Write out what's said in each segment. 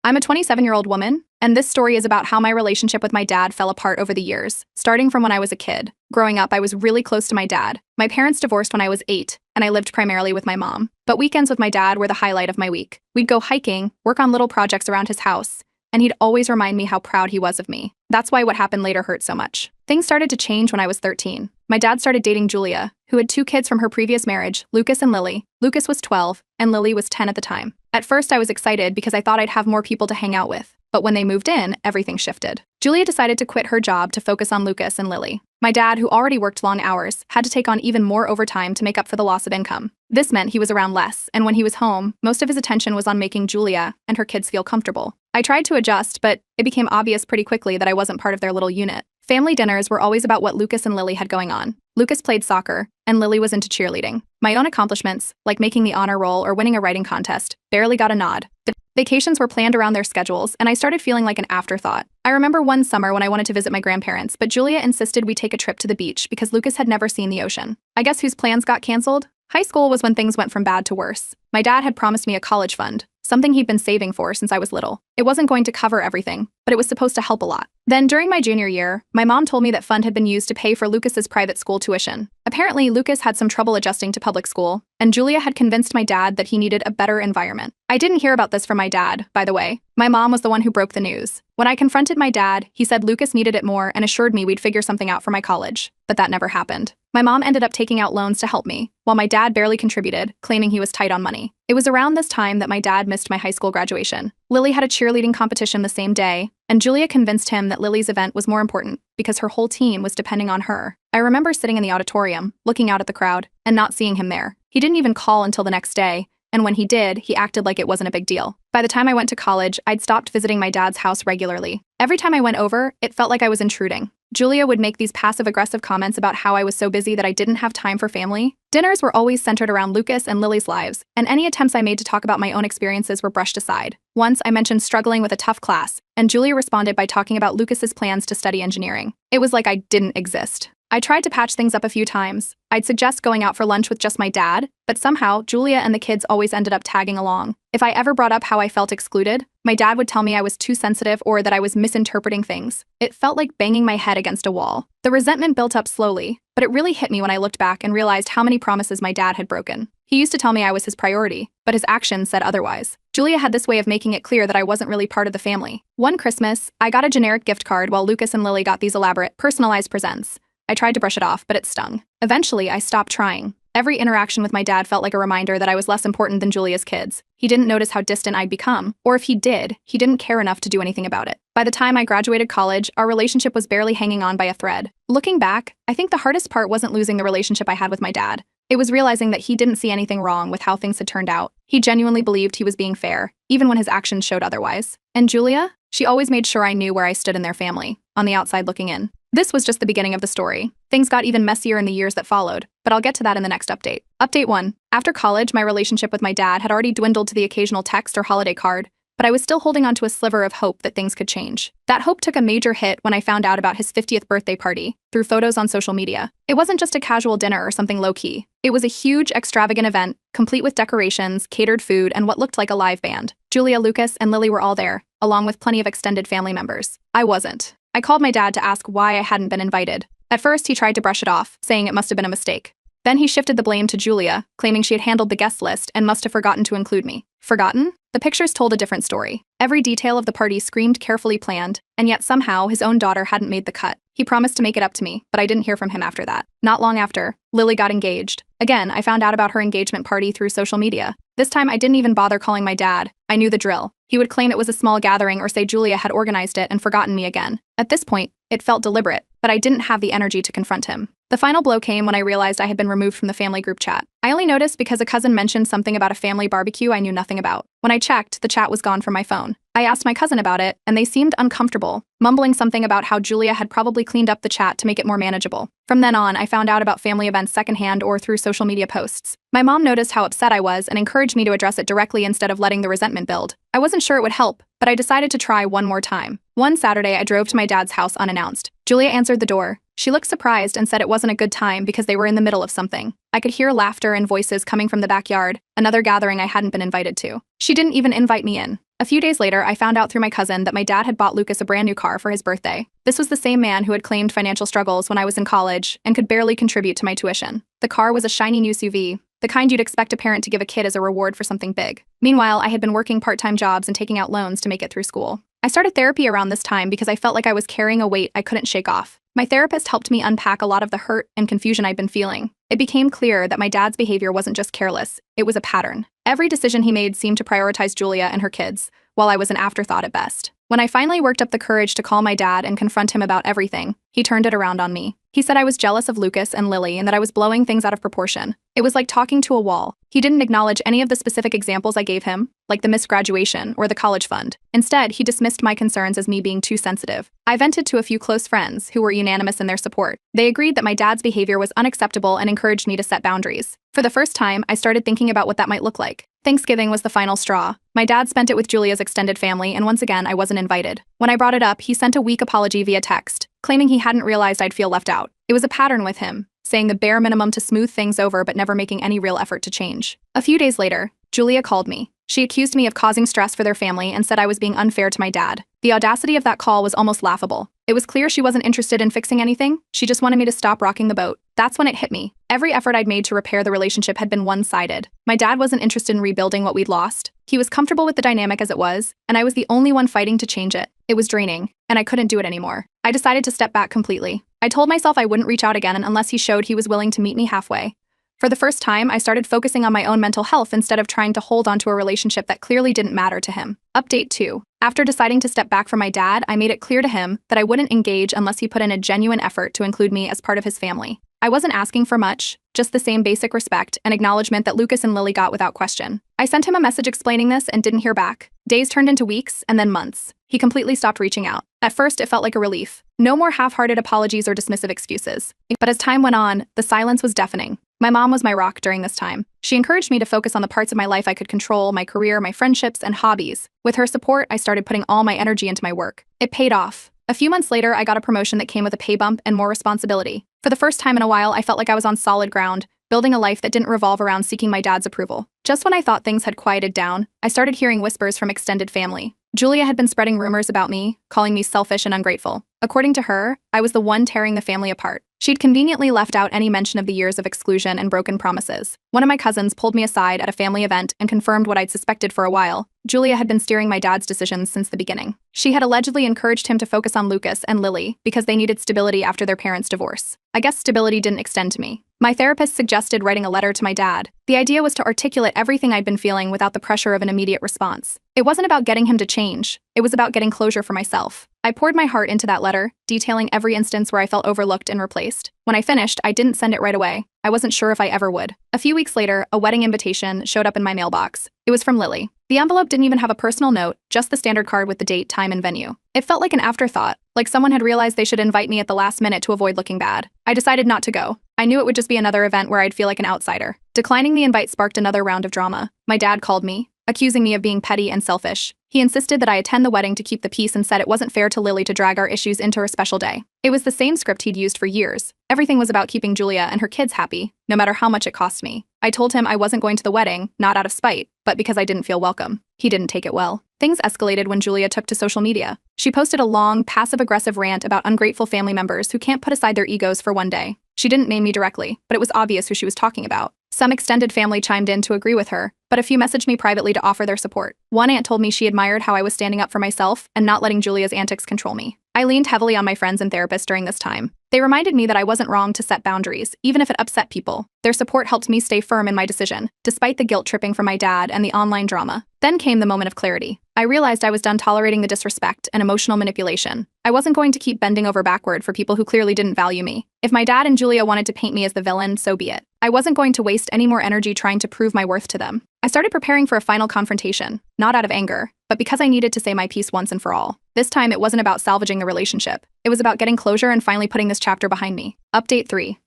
I'm a 27-year-old woman, and this story is about how my relationship with my dad fell apart over the years, starting from when I was a kid. Growing up, I was really close to my dad. My parents divorced when I was 8, and I lived primarily with my mom. But weekends with my dad were the highlight of my week. We'd go hiking, work on little projects around his house, and he'd always remind me how proud he was of me. That's why what happened later hurt so much. Things started to change when I was 13. My dad started dating Julia, who had 2 kids from her previous marriage, Lucas and Lily. Lucas was 12, and Lily was 10 at the time. At first, I was excited because I thought I'd have more people to hang out with. But when they moved in, everything shifted. Julia decided to quit her job to focus on Lucas and Lily. My dad, who already worked long hours, had to take on even more overtime to make up for the loss of income. This meant he was around less, and when he was home, most of his attention was on making Julia and her kids feel comfortable. I tried to adjust, but it became obvious pretty quickly that I wasn't part of their little unit. Family dinners were always about what Lucas and Lily had going on. Lucas played soccer, and Lily was into cheerleading. My own accomplishments, like making the honor roll or winning a writing contest, barely got a nod. Vacations were planned around their schedules, and I started feeling like an afterthought. I remember one summer when I wanted to visit my grandparents, but Julia insisted we take a trip to the beach because Lucas had never seen the ocean. I guess whose plans got canceled? High school was when things went from bad to worse. My dad had promised me a college fund, something he'd been saving for since I was little. It wasn't going to cover everything, but it was supposed to help a lot. Then, during my junior year, my mom told me that fund had been used to pay for Lucas's private school tuition. Apparently, Lucas had some trouble adjusting to public school, and Julia had convinced my dad that he needed a better environment. I didn't hear about this from my dad, by the way. My mom was the one who broke the news. When I confronted my dad, he said Lucas needed it more and assured me we'd figure something out for my college. But that never happened. My mom ended up taking out loans to help me, while my dad barely contributed, claiming he was tight on money. It was around this time that my dad missed my high school graduation. Lily had a cheerleading competition the same day, and Julia convinced him that Lily's event was more important because her whole team was depending on her. I remember sitting in the auditorium, looking out at the crowd, and not seeing him there. He didn't even call until the next day, and when he did, he acted like it wasn't a big deal. By the time I went to college, I'd stopped visiting my dad's house regularly. Every time I went over, it felt like I was intruding. Julia would make these passive-aggressive comments about how I was so busy that I didn't have time for family. Dinners were always centered around Lucas and Lily's lives, and any attempts I made to talk about my own experiences were brushed aside. Once, I mentioned struggling with a tough class, and Julia responded by talking about Lucas's plans to study engineering. It was like I didn't exist. I tried to patch things up a few times. I'd suggest going out for lunch with just my dad, but somehow, Julia and the kids always ended up tagging along. If I ever brought up how I felt excluded, my dad would tell me I was too sensitive or that I was misinterpreting things. It felt like banging my head against a wall. The resentment built up slowly, but it really hit me when I looked back and realized how many promises my dad had broken. He used to tell me I was his priority, but his actions said otherwise. Julia had this way of making it clear that I wasn't really part of the family. One Christmas, I got a generic gift card while Lucas and Lily got these elaborate, personalized presents. I tried to brush it off, but it stung. Eventually, I stopped trying. Every interaction with my dad felt like a reminder that I was less important than Julia's kids. He didn't notice how distant I'd become, or if he did, he didn't care enough to do anything about it. By the time I graduated college, our relationship was barely hanging on by a thread. Looking back, I think the hardest part wasn't losing the relationship I had with my dad. It was realizing that he didn't see anything wrong with how things had turned out. He genuinely believed he was being fair, even when his actions showed otherwise. And Julia? She always made sure I knew where I stood in their family, on the outside looking in. This was just the beginning of the story. Things got even messier in the years that followed, but I'll get to that in the next update. Update 1. After college, my relationship with my dad had already dwindled to the occasional text or holiday card, but I was still holding on to a sliver of hope that things could change. That hope took a major hit when I found out about his 50th birthday party, through photos on social media. It wasn't just a casual dinner or something low-key. It was a huge, extravagant event, complete with decorations, catered food, and what looked like a live band. Julia, Lucas, and Lily were all there, along with plenty of extended family members. I wasn't. I called my dad to ask why I hadn't been invited. At first, he tried to brush it off, saying it must have been a mistake. Then he shifted the blame to Julia, claiming she had handled the guest list and must have forgotten to include me. Forgotten? The pictures told a different story. Every detail of the party screamed carefully planned, and yet somehow his own daughter hadn't made the cut. He promised to make it up to me, but I didn't hear from him after that. Not long after, Lily got engaged. Again, I found out about her engagement party through social media. This time, I didn't even bother calling my dad. I knew the drill. He would claim it was a small gathering or say Julia had organized it and forgotten me again. At this point, it felt deliberate, but I didn't have the energy to confront him. The final blow came when I realized I had been removed from the family group chat. I only noticed because a cousin mentioned something about a family barbecue I knew nothing about. When I checked, the chat was gone from my phone. I asked my cousin about it, and they seemed uncomfortable, mumbling something about how Julia had probably cleaned up the chat to make it more manageable. From then on, I found out about family events secondhand or through social media posts. My mom noticed how upset I was and encouraged me to address it directly instead of letting the resentment build. I wasn't sure it would help, but I decided to try one more time. One Saturday, I drove to my dad's house unannounced. Julia answered the door. She looked surprised and said it wasn't a good time because they were in the middle of something. I could hear laughter and voices coming from the backyard, another gathering I hadn't been invited to. She didn't even invite me in. A few days later, I found out through my cousin that my dad had bought Lucas a brand new car for his birthday. This was the same man who had claimed financial struggles when I was in college and could barely contribute to my tuition. The car was a shiny new SUV, the kind you'd expect a parent to give a kid as a reward for something big. Meanwhile, I had been working part-time jobs and taking out loans to make it through school. I started therapy around this time because I felt like I was carrying a weight I couldn't shake off. My therapist helped me unpack a lot of the hurt and confusion I'd been feeling. It became clear that my dad's behavior wasn't just careless, it was a pattern. Every decision he made seemed to prioritize Julia and her kids, while I was an afterthought at best. When I finally worked up the courage to call my dad and confront him about everything, he turned it around on me. He said I was jealous of Lucas and Lily and that I was blowing things out of proportion. It was like talking to a wall. He didn't acknowledge any of the specific examples I gave him, like the missed graduation or the college fund. Instead, he dismissed my concerns as me being too sensitive. I vented to a few close friends who were unanimous in their support. They agreed that my dad's behavior was unacceptable and encouraged me to set boundaries. For the first time, I started thinking about what that might look like. Thanksgiving was the final straw. My dad spent it with Julia's extended family, and once again, I wasn't invited. When I brought it up, he sent a weak apology via text, claiming he hadn't realized I'd feel left out. It was a pattern with him, saying the bare minimum to smooth things over but never making any real effort to change. A few days later, Julia called me. She accused me of causing stress for their family and said I was being unfair to my dad. The audacity of that call was almost laughable. It was clear she wasn't interested in fixing anything, she just wanted me to stop rocking the boat. That's when it hit me. Every effort I'd made to repair the relationship had been one-sided. My dad wasn't interested in rebuilding what we'd lost. He was comfortable with the dynamic as it was, and I was the only one fighting to change it. It was draining, and I couldn't do it anymore. I decided to step back completely. I told myself I wouldn't reach out again unless he showed he was willing to meet me halfway. For the first time, I started focusing on my own mental health instead of trying to hold on to a relationship that clearly didn't matter to him. Update 2. After deciding to step back from my dad, I made it clear to him that I wouldn't engage unless he put in a genuine effort to include me as part of his family. I wasn't asking for much, just the same basic respect and acknowledgement that Lucas and Lily got without question. I sent him a message explaining this and didn't hear back. Days turned into weeks and then months. He completely stopped reaching out. At first, it felt like a relief. No more half-hearted apologies or dismissive excuses. But as time went on, the silence was deafening. My mom was my rock during this time. She encouraged me to focus on the parts of my life I could control, my career, my friendships, and hobbies. With her support, I started putting all my energy into my work. It paid off. A few months later, I got a promotion that came with a pay bump and more responsibility. For the first time in a while, I felt like I was on solid ground, building a life that didn't revolve around seeking my dad's approval. Just when I thought things had quieted down, I started hearing whispers from extended family. Julia had been spreading rumors about me, calling me selfish and ungrateful. According to her, I was the one tearing the family apart. She'd conveniently left out any mention of the years of exclusion and broken promises. One of my cousins pulled me aside at a family event and confirmed what I'd suspected for a while. Julia had been steering my dad's decisions since the beginning. She had allegedly encouraged him to focus on Lucas and Lily because they needed stability after their parents' divorce. I guess stability didn't extend to me. My therapist suggested writing a letter to my dad. The idea was to articulate everything I'd been feeling without the pressure of an immediate response. It wasn't about getting him to change. It was about getting closure for myself. I poured my heart into that letter, detailing every instance where I felt overlooked and replaced. When I finished, I didn't send it right away. I wasn't sure if I ever would. A few weeks later, a wedding invitation showed up in my mailbox. It was from Lily. The envelope didn't even have a personal note, just the standard card with the date, time, and venue. It felt like an afterthought, like someone had realized they should invite me at the last minute to avoid looking bad. I decided not to go. I knew it would just be another event where I'd feel like an outsider. Declining the invite sparked another round of drama. My dad called me, accusing me of being petty and selfish. He insisted that I attend the wedding to keep the peace and said it wasn't fair to Lily to drag our issues into her special day. It was the same script he'd used for years. Everything was about keeping Julia and her kids happy, no matter how much it cost me. I told him I wasn't going to the wedding, not out of spite, but because I didn't feel welcome. He didn't take it well. Things escalated when Julia took to social media. She posted a long, passive-aggressive rant about ungrateful family members who can't put aside their egos for one day. She didn't name me directly, but it was obvious who she was talking about. Some extended family chimed in to agree with her, but a few messaged me privately to offer their support. One aunt told me she admired how I was standing up for myself and not letting Julia's antics control me. I leaned heavily on my friends and therapists during this time. They reminded me that I wasn't wrong to set boundaries, even if it upset people. Their support helped me stay firm in my decision, despite the guilt tripping from my dad and the online drama. Then came the moment of clarity. I realized I was done tolerating the disrespect and emotional manipulation. I wasn't going to keep bending over backward for people who clearly didn't value me. If my dad and Julia wanted to paint me as the villain, so be it. I wasn't going to waste any more energy trying to prove my worth to them. I started preparing for a final confrontation, not out of anger, but because I needed to say my piece once and for all. This time, it wasn't about salvaging the relationship. It was about getting closure and finally putting this chapter behind me. Update 3.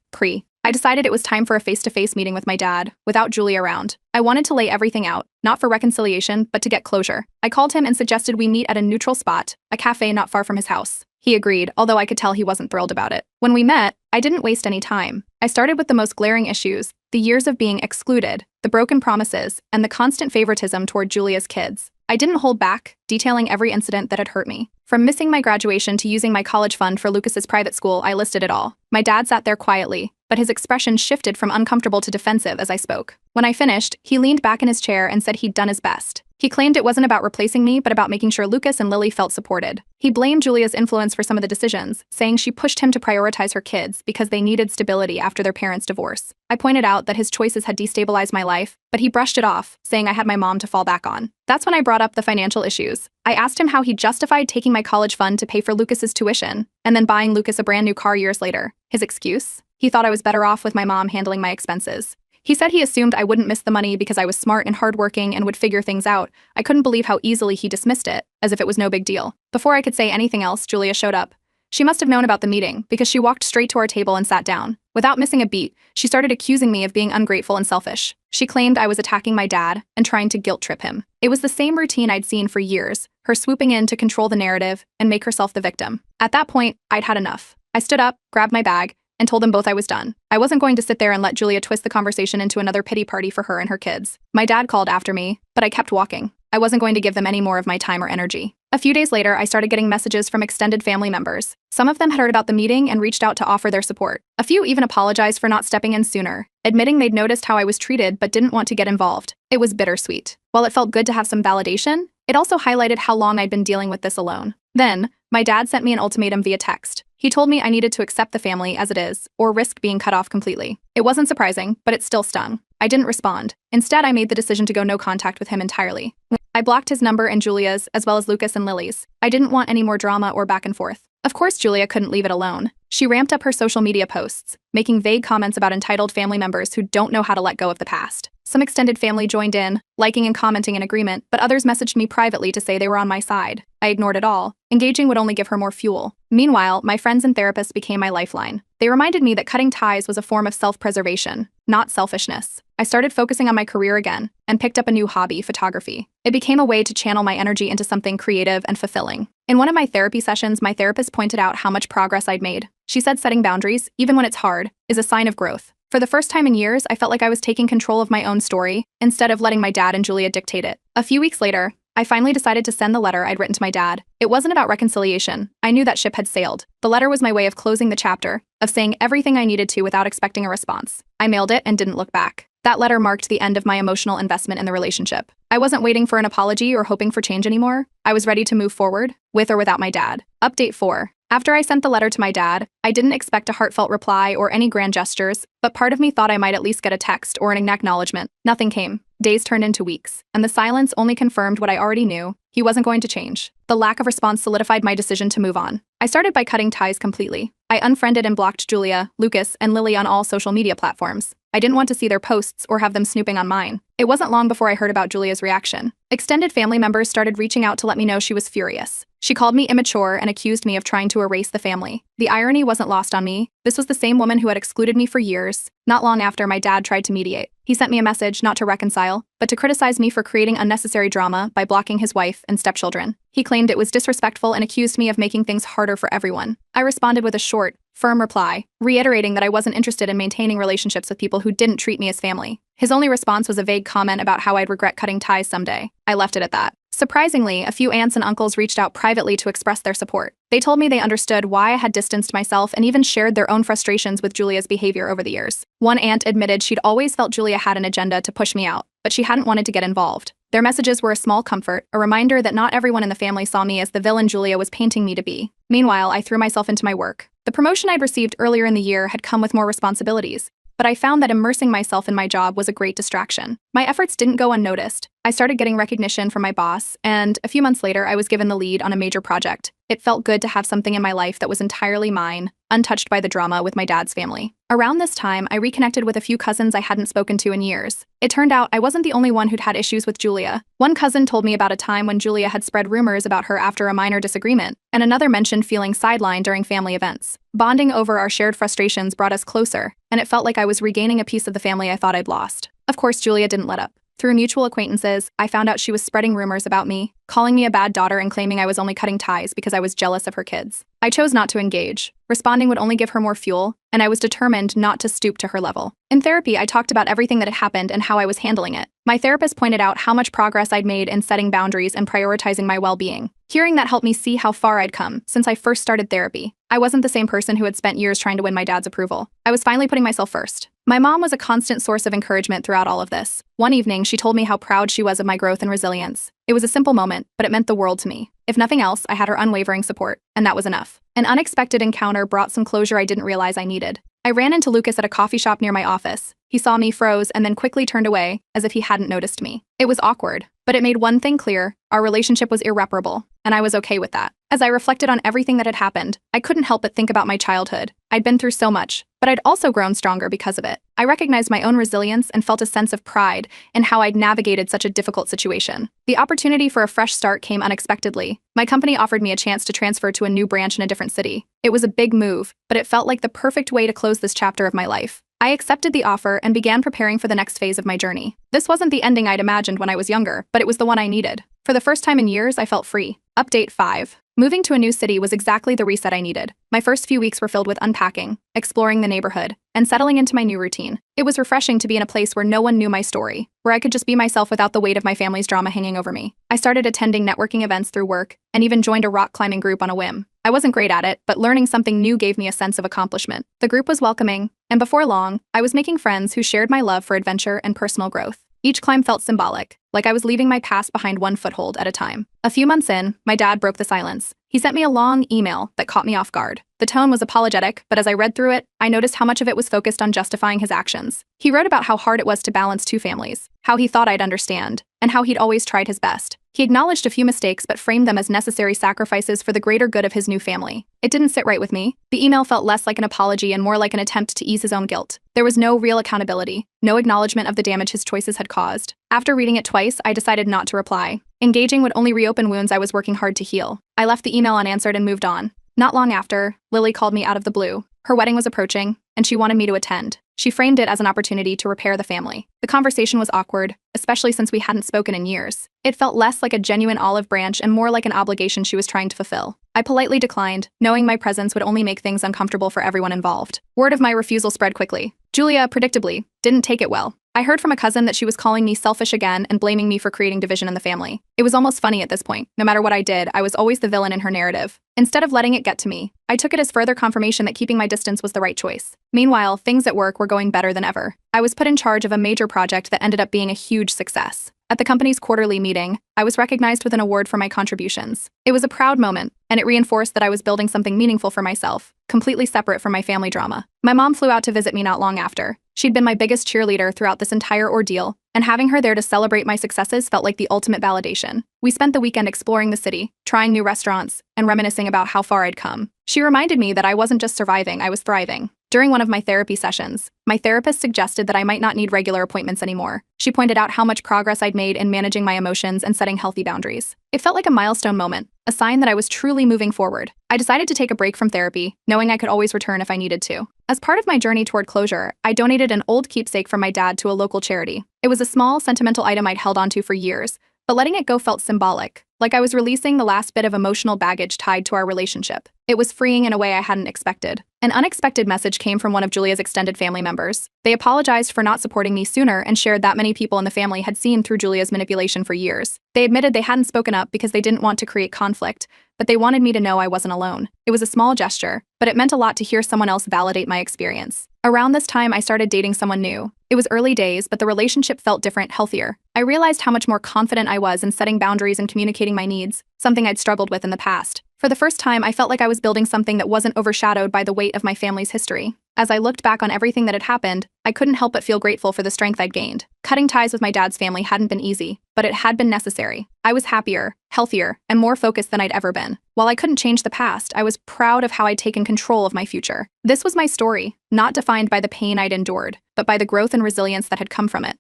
I decided it was time for a face-to-face meeting with my dad, without Julia around. I wanted to lay everything out, not for reconciliation, but to get closure. I called him and suggested we meet at a neutral spot, a cafe not far from his house. He agreed, although I could tell he wasn't thrilled about it. When we met, I didn't waste any time. I started with the most glaring issues, the years of being excluded, the broken promises, and the constant favoritism toward Julia's kids. I didn't hold back, detailing every incident that had hurt me. From missing my graduation to using my college fund for Lucas's private school, I listed it all. My dad sat there quietly, but his expression shifted from uncomfortable to defensive as I spoke. When I finished, he leaned back in his chair and said he'd done his best. He claimed it wasn't about replacing me, but about making sure Lucas and Lily felt supported. He blamed Julia's influence for some of the decisions, saying she pushed him to prioritize her kids because they needed stability after their parents' divorce. I pointed out that his choices had destabilized my life, but he brushed it off, saying I had my mom to fall back on. That's when I brought up the financial issues. I asked him how he justified taking my college fund to pay for Lucas's tuition, and then buying Lucas a brand new car years later. His excuse? He thought I was better off with my mom handling my expenses. He said he assumed I wouldn't miss the money because I was smart and hardworking and would figure things out. I couldn't believe how easily he dismissed it, as if it was no big deal. Before I could say anything else, Julia showed up. She must have known about the meeting, because she walked straight to our table and sat down. Without missing a beat, she started accusing me of being ungrateful and selfish. She claimed I was attacking my dad and trying to guilt trip him. It was the same routine I'd seen for years, her swooping in to control the narrative and make herself the victim. At that point, I'd had enough. I stood up, grabbed my bag, and told them both I was done. I wasn't going to sit there and let Julia twist the conversation into another pity party for her and her kids. My dad called after me, but I kept walking. I wasn't going to give them any more of my time or energy. A few days later, I started getting messages from extended family members. Some of them had heard about the meeting and reached out to offer their support. A few even apologized for not stepping in sooner, admitting they'd noticed how I was treated but didn't want to get involved. It was bittersweet. While it felt good to have some validation, it also highlighted how long I'd been dealing with this alone. Then, my dad sent me an ultimatum via text. He told me I needed to accept the family as it is, or risk being cut off completely. It wasn't surprising, but it still stung. I didn't respond. Instead, I made the decision to go no contact with him entirely. I blocked his number and Julia's, as well as Lucas and Lily's. I didn't want any more drama or back and forth. Of course, Julia couldn't leave it alone. She ramped up her social media posts, making vague comments about entitled family members who don't know how to let go of the past. Some extended family joined in, liking and commenting in agreement, but others messaged me privately to say they were on my side. I ignored it all. Engaging would only give her more fuel. Meanwhile, my friends and therapists became my lifeline. They reminded me that cutting ties was a form of self-preservation, not selfishness. I started focusing on my career again, and picked up a new hobby, photography. It became a way to channel my energy into something creative and fulfilling. In one of my therapy sessions, my therapist pointed out how much progress I'd made. She said setting boundaries, even when it's hard, is a sign of growth. For the first time in years, I felt like I was taking control of my own story, instead of letting my dad and Julia dictate it. A few weeks later, I finally decided to send the letter I'd written to my dad. It wasn't about reconciliation. I knew that ship had sailed. The letter was my way of closing the chapter, of saying everything I needed to without expecting a response. I mailed it and didn't look back. That letter marked the end of my emotional investment in the relationship. I wasn't waiting for an apology or hoping for change anymore. I was ready to move forward, with or without my dad. Update 4. After I sent the letter to my dad, I didn't expect a heartfelt reply or any grand gestures, but part of me thought I might at least get a text or an acknowledgement. Nothing came. Days turned into weeks, and the silence only confirmed what I already knew. He wasn't going to change. The lack of response solidified my decision to move on. I started by cutting ties completely. I unfriended and blocked Julia, Lucas, and Lily on all social media platforms. I didn't want to see their posts or have them snooping on mine. It wasn't long before I heard about Julia's reaction. Extended family members started reaching out to let me know she was furious. She called me immature and accused me of trying to erase the family. The irony wasn't lost on me. This was the same woman who had excluded me for years. Not long after, my dad tried to mediate. He sent me a message not to reconcile, but to criticize me for creating unnecessary drama by blocking his wife and stepchildren. He claimed it was disrespectful and accused me of making things harder for everyone. I responded with a short, firm reply, reiterating that I wasn't interested in maintaining relationships with people who didn't treat me as family. His only response was a vague comment about how I'd regret cutting ties someday. I left it at that. Surprisingly, a few aunts and uncles reached out privately to express their support. They told me they understood why I had distanced myself and even shared their own frustrations with Julia's behavior over the years. One aunt admitted she'd always felt Julia had an agenda to push me out, but she hadn't wanted to get involved. Their messages were a small comfort, a reminder that not everyone in the family saw me as the villain Julia was painting me to be. Meanwhile, I threw myself into my work. The promotion I'd received earlier in the year had come with more responsibilities, but I found that immersing myself in my job was a great distraction. My efforts didn't go unnoticed. I started getting recognition from my boss, and a few months later, I was given the lead on a major project. It felt good to have something in my life that was entirely mine, untouched by the drama with my dad's family. Around this time, I reconnected with a few cousins I hadn't spoken to in years. It turned out I wasn't the only one who'd had issues with Julia. One cousin told me about a time when Julia had spread rumors about her after a minor disagreement, and another mentioned feeling sidelined during family events. Bonding over our shared frustrations brought us closer, and it felt like I was regaining a piece of the family I thought I'd lost. Of course, Julia didn't let up. Through mutual acquaintances, I found out she was spreading rumors about me, calling me a bad daughter and claiming I was only cutting ties because I was jealous of her kids. I chose not to engage. Responding would only give her more fuel, and I was determined not to stoop to her level. In therapy, I talked about everything that had happened and how I was handling it. My therapist pointed out how much progress I'd made in setting boundaries and prioritizing my well-being. Hearing that helped me see how far I'd come since I first started therapy. I wasn't the same person who had spent years trying to win my dad's approval. I was finally putting myself first. My mom was a constant source of encouragement throughout all of this. One evening, she told me how proud she was of my growth and resilience. It was a simple moment, but it meant the world to me. If nothing else, I had her unwavering support, and that was enough. An unexpected encounter brought some closure I didn't realize I needed. I ran into Lucas at a coffee shop near my office. He saw me, froze, and then quickly turned away, as if he hadn't noticed me. It was awkward, but it made one thing clear: our relationship was irreparable, and I was okay with that. As I reflected on everything that had happened, I couldn't help but think about my childhood. I'd been through so much, but I'd also grown stronger because of it. I recognized my own resilience and felt a sense of pride in how I'd navigated such a difficult situation. The opportunity for a fresh start came unexpectedly. My company offered me a chance to transfer to a new branch in a different city. It was a big move, but it felt like the perfect way to close this chapter of my life. I accepted the offer and began preparing for the next phase of my journey. This wasn't the ending I'd imagined when I was younger, but it was the one I needed. For the first time in years, I felt free. Update 5. Moving to a new city was exactly the reset I needed. My first few weeks were filled with unpacking, exploring the neighborhood, and settling into my new routine. It was refreshing to be in a place where no one knew my story, where I could just be myself without the weight of my family's drama hanging over me. I started attending networking events through work, and even joined a rock climbing group on a whim. I wasn't great at it, but learning something new gave me a sense of accomplishment. The group was welcoming, and before long, I was making friends who shared my love for adventure and personal growth. Each climb felt symbolic, like I was leaving my past behind one foothold at a time. A few months in, my dad broke the silence. He sent me a long email that caught me off guard. The tone was apologetic, but as I read through it, I noticed how much of it was focused on justifying his actions. He wrote about how hard it was to balance two families, how he thought I'd understand, and how he'd always tried his best. He acknowledged a few mistakes but framed them as necessary sacrifices for the greater good of his new family. It didn't sit right with me. The email felt less like an apology and more like an attempt to ease his own guilt. There was no real accountability, no acknowledgement of the damage his choices had caused. After reading it twice, I decided not to reply. Engaging would only reopen wounds I was working hard to heal. I left the email unanswered and moved on. Not long after, Lily called me out of the blue. Her wedding was approaching, and she wanted me to attend. She framed it as an opportunity to repair the family. The conversation was awkward, especially since we hadn't spoken in years. It felt less like a genuine olive branch and more like an obligation she was trying to fulfill. I politely declined, knowing my presence would only make things uncomfortable for everyone involved. Word of my refusal spread quickly. Julia, predictably, didn't take it well. I heard from a cousin that she was calling me selfish again and blaming me for creating division in the family. It was almost funny at this point. No matter what I did, I was always the villain in her narrative. Instead of letting it get to me, I took it as further confirmation that keeping my distance was the right choice. Meanwhile, things at work were going better than ever. I was put in charge of a major project that ended up being a huge success. At the company's quarterly meeting, I was recognized with an award for my contributions. It was a proud moment, and it reinforced that I was building something meaningful for myself, completely separate from my family drama. My mom flew out to visit me not long after. She'd been my biggest cheerleader throughout this entire ordeal, and having her there to celebrate my successes felt like the ultimate validation. We spent the weekend exploring the city, trying new restaurants, and reminiscing about how far I'd come. She reminded me that I wasn't just surviving, I was thriving. During one of my therapy sessions, my therapist suggested that I might not need regular appointments anymore. She pointed out how much progress I'd made in managing my emotions and setting healthy boundaries. It felt like a milestone moment, a sign that I was truly moving forward. I decided to take a break from therapy, knowing I could always return if I needed to. As part of my journey toward closure, I donated an old keepsake from my dad to a local charity. It was a small, sentimental item I'd held onto for years, but letting it go felt symbolic, like I was releasing the last bit of emotional baggage tied to our relationship. It was freeing in a way I hadn't expected. An unexpected message came from one of Julia's extended family members. They apologized for not supporting me sooner and shared that many people in the family had seen through Julia's manipulation for years. They admitted they hadn't spoken up because they didn't want to create conflict, but they wanted me to know I wasn't alone. It was a small gesture, but it meant a lot to hear someone else validate my experience. Around this time, I started dating someone new. It was early days, but the relationship felt different, healthier. I realized how much more confident I was in setting boundaries and communicating my needs, something I'd struggled with in the past. For the first time, I felt like I was building something that wasn't overshadowed by the weight of my family's history. As I looked back on everything that had happened, I couldn't help but feel grateful for the strength I'd gained. Cutting ties with my dad's family hadn't been easy, but it had been necessary. I was happier, healthier, and more focused than I'd ever been. While I couldn't change the past, I was proud of how I'd taken control of my future. This was my story, not defined by the pain I'd endured, but by the growth and resilience that had come from it.